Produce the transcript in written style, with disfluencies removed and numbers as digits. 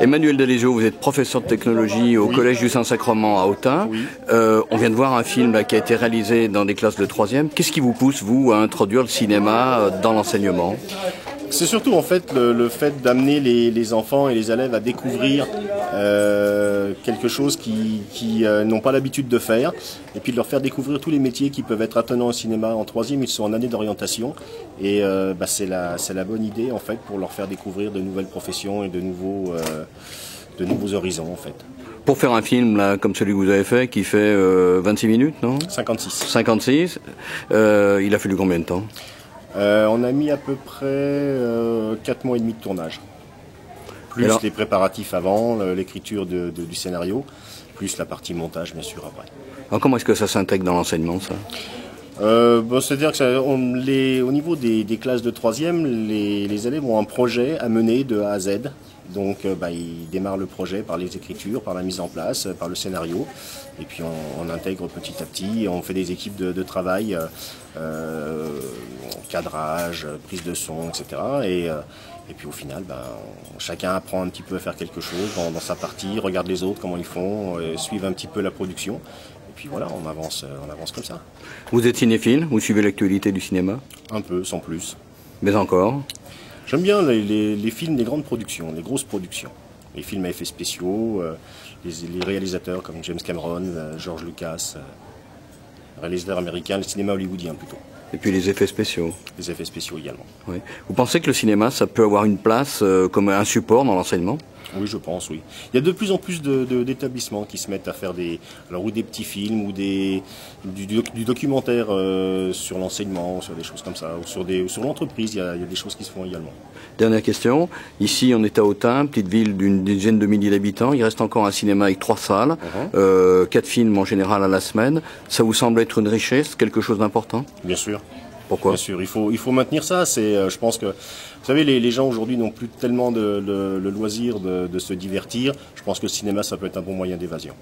Emmanuel Delézio, vous êtes professeur de technologie au Collège du Saint-Sacrement à Autun. Oui. On vient de voir un film là, qui a été réalisé dans des classes de 3e. Qu'est-ce qui vous pousse, vous, à introduire le cinéma dans l'enseignement? C'est surtout en fait le fait d'amener les enfants et les élèves à découvrir quelque chose qui n'ont pas l'habitude de faire, et puis de leur faire découvrir tous les métiers qui peuvent être attenants au cinéma. En 3e, ils sont en année d'orientation, et c'est la bonne idée en fait pour leur faire découvrir de nouvelles professions et de nouveaux horizons en fait. Pour faire un film là, comme celui que vous avez fait, qui fait 26 minutes, non? 56. 56. Il a fallu combien de temps? On a mis à peu près 4 mois et demi de tournage. Plus alors, les préparatifs avant, l'écriture du scénario, plus la partie montage bien sûr après. Alors comment est-ce que ça s'intègre dans l'enseignement ça? C'est-à-dire que au niveau des classes de 3e, les élèves ont un projet à mener de A à Z. Donc ils démarrent le projet par les écritures, par la mise en place, par le scénario. Et puis on intègre petit à petit, on fait des équipes de travail, cadrage, prise de son, etc. Et puis au final, chacun apprend un petit peu à faire quelque chose dans sa partie, regarde les autres comment ils font, suivent un petit peu la production. Et puis voilà, on avance comme ça. Vous êtes cinéphile? Vous suivez l'actualité du cinéma? Un peu, sans plus. Mais encore? J'aime bien les films des grandes productions, les grosses productions. Les films à effets spéciaux, les réalisateurs comme James Cameron, George Lucas, réalisateurs américains, le cinéma hollywoodien plutôt. Et puis les effets spéciaux. Les effets spéciaux également. Oui. Vous pensez que le cinéma, ça peut avoir une place comme un support dans l'enseignement? Oui, je pense, oui. Il y a de plus en plus d'établissements qui se mettent à faire ou des petits films ou du documentaire sur l'enseignement, sur des choses comme ça, ou sur l'entreprise, il y a des choses qui se font également. Dernière question. Ici, on est à Autun, petite ville d'une dizaine de milliers d'habitants. Il reste encore un cinéma avec 3 salles, 4 films en général à la semaine. Ça vous semble être une richesse, quelque chose d'important? Bien sûr. Pourquoi? Bien sûr, il faut maintenir ça. Je pense que, vous savez, les gens aujourd'hui n'ont plus tellement le loisir de se divertir. Je pense que le cinéma, ça peut être un bon moyen d'évasion.